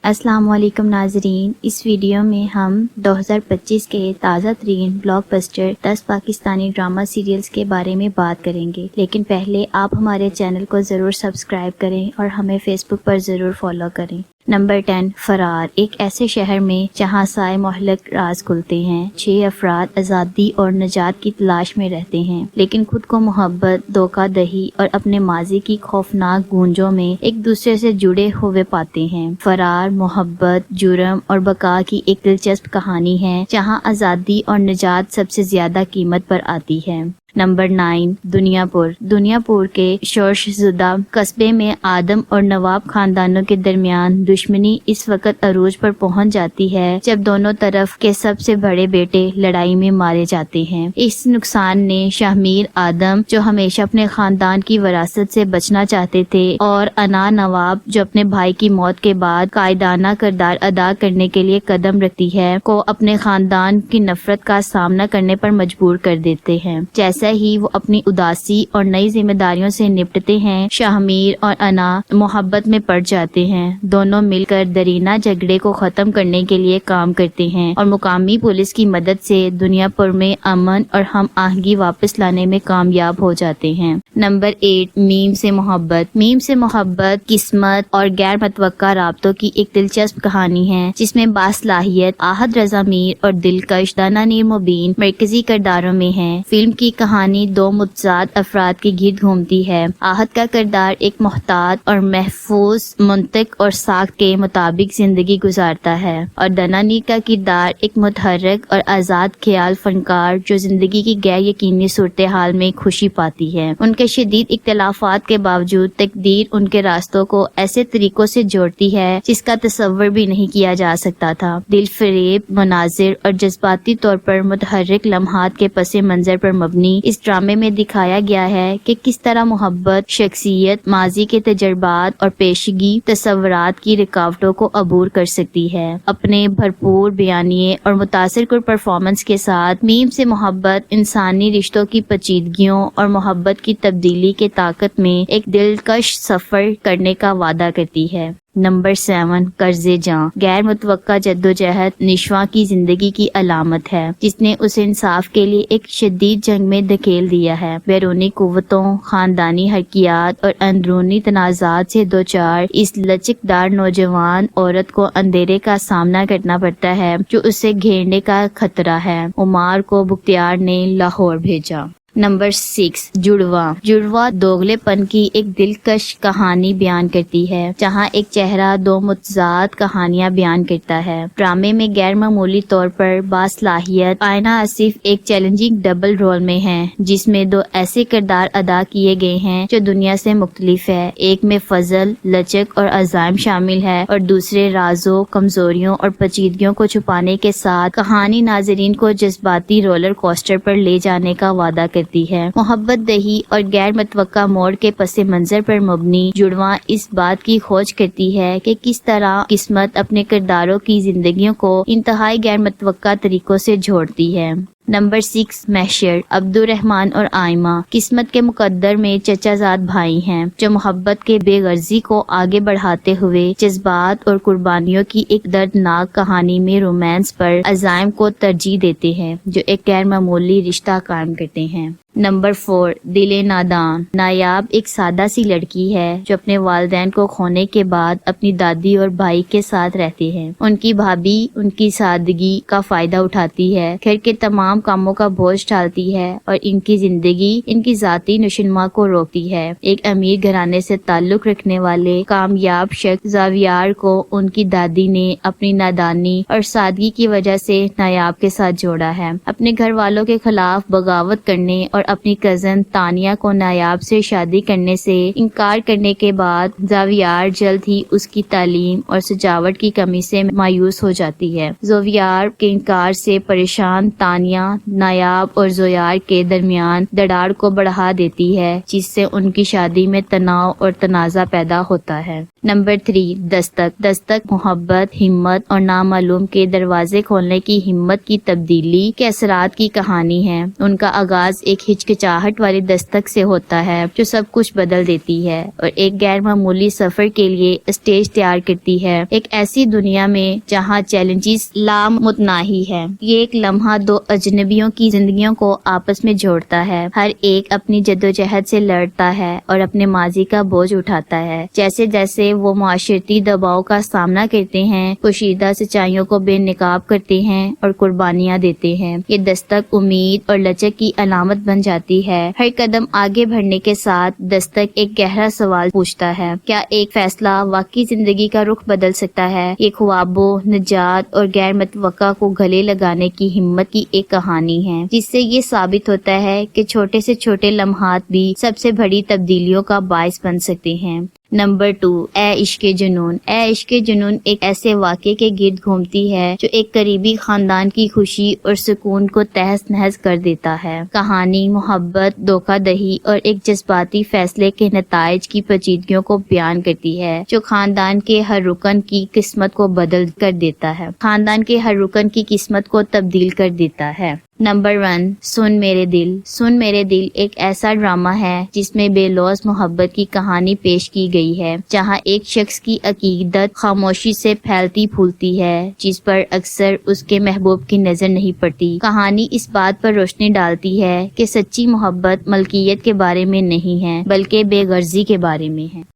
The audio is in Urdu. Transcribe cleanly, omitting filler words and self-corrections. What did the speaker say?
السلام علیکم ناظرین، اس ویڈیو میں ہم 2025 کے تازہ ترین بلاک بسٹر 10 پاکستانی ڈرامہ سیریلز کے بارے میں بات کریں گے، لیکن پہلے آپ ہمارے چینل کو ضرور سبسکرائب کریں اور ہمیں فیس بک پر ضرور فالو کریں۔ نمبر 10، فرار۔ ایک ایسے شہر میں جہاں سائے مہلک راز کھلتے ہیں، 6 افراد آزادی اور نجات کی تلاش میں رہتے ہیں، لیکن خود کو محبت، دھوکہ دہی اور اپنے ماضی کی خوفناک گونجوں میں ایک دوسرے سے جڑے ہوئے پاتے ہیں۔ فرار، محبت، جرم اور بقا کی ایک دلچسپ کہانی ہے جہاں آزادی اور نجات سب سے زیادہ قیمت پر آتی ہے۔ نمبر 9، دنیا پور۔ دنیا پور کے شورش زدہ قصبے میں آدم اور نواب خاندانوں کے درمیان دشمنی اس وقت عروج پر پہنچ جاتی ہے جب دونوں طرف کے سب سے بڑے بیٹے لڑائی میں مارے جاتے ہیں۔ اس نقصان نے شاہ میر آدم، جو ہمیشہ اپنے خاندان کی وراثت سے بچنا چاہتے تھے، اور انا نواب، جو اپنے بھائی کی موت کے بعد قائدانہ کردار ادا کرنے کے لیے قدم رکھتی ہے، کو اپنے خاندان کی نفرت کا سامنا کرنے پر مجبور کر دیتے ہیں۔ جیسے ہی وہ اپنی اداسی اور نئی ذمہ داریوں سے نپٹتے ہیں، شاہ میر اور انا محبت میں پڑ جاتے ہیں۔ دونوں مل کر درینہ جھگڑے کو ختم کرنے کے لیے کام کرتے ہیں اور مقامی پولیس کی مدد سے دنیا پور میں امن اور ہم آہنگی واپس لانے میں کامیاب ہو جاتے ہیں۔ نمبر 8، میم سے محبت۔ میم سے محبت قسمت اور غیر متوقع رابطوں کی ایک دلچسپ کہانی ہے جس میں باصلاحیت احد رضا میر اور دلکش دانا نیر مبین مرکزی کرداروں میں ہیں۔ فلم کی کہانی دو متضاد افراد کے گرد گھومتی ہے۔ احد کا کردار ایک محتاط اور محفوظ منطق اور ساخت کے مطابق زندگی گزارتا ہے، اور دانا نیر کا کردار ایک متحرک اور آزاد خیال فنکار جو زندگی کی غیر یقینی صورتحال میں خوشی پاتی ہے۔ ان کے شدید اختلافات کے باوجود تقدیر ان کے راستوں کو ایسے طریقوں سے جوڑتی ہے جس کا تصور بھی نہیں کیا جا سکتا تھا۔ دل فریب مناظر اور جذباتی طور پر متحرک لمحات کے پس منظر پر مبنی اس ڈرامے میں دکھایا گیا ہے کہ کس طرح محبت شخصیت، ماضی کے تجربات اور پیشگی تصورات کی رکاوٹوں کو عبور کر سکتی ہے۔ اپنے بھرپور بیانیے اور متاثر کن پرفارمنس کے ساتھ میم سے محبت انسانی رشتوں کی پیچیدگیوں اور محبت کی تبدیلی کے طاقت میں ایک دلکش سفر کرنے کا وعدہ کرتی ہے۔ نمبر 7، قرض جاں۔ غیر متوقع جدوجہد نشواں کی زندگی کی علامت ہے جس نے اسے انصاف کے لیے ایک شدید جنگ میں دھکیل دیا ہے۔ بیرونی قوتوں، خاندانی حرکیات اور اندرونی تنازعات سے دوچار اس لچکدار نوجوان عورت کو اندھیرے کا سامنا کرنا پڑتا ہے جو اسے گھیرنے کا خطرہ ہے۔ عمار کو بختیار نے لاہور بھیجا۔ نمبر 6، جڑواں۔ جڑواں دوغلے پن کی ایک دلکش کہانی بیان کرتی ہے جہاں ایک چہرہ دو متضاد کہانیاں بیان کرتا ہے۔ ڈرامے میں غیر معمولی طور پر باصلاحیت آئینہ آصف ایک چیلنجنگ ڈبل رول میں ہیں جس میں دو ایسے کردار ادا کیے گئے ہیں جو دنیا سے مختلف ہے۔ ایک میں فضل، لچک اور عزائم شامل ہے، اور دوسرے رازوں، کمزوریوں اور پیچیدگیوں کو چھپانے کے ساتھ کہانی ناظرین کو جذباتی رولر کوسٹر پر لے جانے کا وعدہ کرتی ہے۔ محبت دہی اور غیر متوقع موڑ کے پس منظر پر مبنی جڑواں اس بات کی کھوج کرتی ہے کہ کس طرح قسمت اپنے کرداروں کی زندگیوں کو انتہائی غیر متوقع طریقوں سے جوڑتی ہے۔ نمبر 6، محشر۔ عبد الرحمن اور آئمہ قسمت کے مقدر میں چچا زاد بھائی ہیں جو محبت کے بے غرضی کو آگے بڑھاتے ہوئے جذبات اور قربانیوں کی ایک دردناک کہانی میں رومانس پر عزائم کو ترجیح دیتے ہیں جو ایک غیر معمولی رشتہ قائم کرتے ہیں۔ نمبر 4، دل نادان۔ نایاب ایک سادہ سی لڑکی ہے جو اپنے والدین کو کھونے کے بعد اپنی دادی اور بھائی کے ساتھ رہتی ہے۔ ان کی بھابھی ان کی سادگی کا فائدہ اٹھاتی ہے، گھر کے تمام کاموں کا بوجھ ڈالتی ہے اور ان کی زندگی ان کی ذاتی نشوونما کو روکتی ہے۔ ایک امیر گھرانے سے تعلق رکھنے والے کامیاب شخص زاویار کو ان کی دادی نے اپنی نادانی اور سادگی کی وجہ سے نایاب کے ساتھ جوڑا ہے۔ اپنے گھر والوں کے خلاف بغاوت کرنے اور اپنی کزن تانیہ کو نایاب سے شادی کرنے سے انکار کرنے کے بعد زاویار جلد ہی اس کی تعلیم اور سجاوٹ کی کمی سے مایوس ہو جاتی ہے۔ زاویار کے انکار سے پریشان تانیہ نایاب اور زویار کے درمیان دراڑ کو بڑھا دیتی ہے جس سے ان کی شادی میں تناؤ اور تنازع پیدا ہوتا ہے۔ نمبر 3 دستک۔ دستک محبت، ہمت اور نامعلوم کے دروازے کھولنے کی ہمت کی تبدیلی کے اثرات کی کہانی ہے۔ ان کا آغاز ایک ہچکچاہٹ والی دستک سے ہوتا ہے جو سب کچھ بدل دیتی ہے اور ایک غیر معمولی سفر کے لیے اسٹیج تیار کرتی ہے، ایک ایسی دنیا میں جہاں چیلنجز لامتناہی ہے۔ یہ ایک لمحہ دو اجنبیوں کی زندگیوں کو آپس میں جوڑتا ہے، ہر ایک اپنی جدوجہد سے لڑتا ہے اور اپنے ماضی کا بوجھ اٹھاتا ہے۔ جیسے جیسے وہ معاشرتی دباؤ کا سامنا کرتے ہیں، پوشیدہ سچائیوں کو بے نقاب کرتے ہیں اور قربانیاں دیتے ہیں۔ یہ دستک امید اور لچک کی علامت بن جاتی ہے۔ ہر قدم آگے بڑھنے کے ساتھ دستک ایک گہرا سوال پوچھتا ہے، کیا ایک فیصلہ واقعی زندگی کا رخ بدل سکتا ہے؟ یہ خوابوں، نجات اور غیر متوقع کو گلے لگانے کی ہمت کی ایک کہانی ہے، جس سے یہ ثابت ہوتا ہے کہ چھوٹے سے چھوٹے لمحات بھی سب سے بڑی تبدیلیوں کا باعث بن سکتے ہیں۔ نمبر 2 اے عشق جنون۔ اے عشق جنون ایک ایسے واقعے کے گرد گھومتی ہے جو ایک قریبی خاندان کی خوشی اور سکون کو تہس نہس کر دیتا ہے۔ کہانی محبت، دھوکہ دہی اور ایک جذباتی فیصلے کے نتائج کی پیچیدگیوں کو بیان کرتی ہے جو خاندان کے ہر رکن کی قسمت کو بدل کر دیتا ہے، خاندان کے ہر رکن کی قسمت کو تبدیل کر دیتا ہے۔ نمبر 1 سن میرے دل۔ سن میرے دل ایک ایسا ڈرامہ ہے جس میں بے لوث محبت کی کہانی پیش کی گئی ہے، جہاں ایک شخص کی عقیدت خاموشی سے پھیلتی پھولتی ہے جس پر اکثر اس کے محبوب کی نظر نہیں پڑتی۔ کہانی اس بات پر روشنی ڈالتی ہے کہ سچی محبت ملکیت کے بارے میں نہیں ہے بلکہ بے غرضی کے بارے میں ہے۔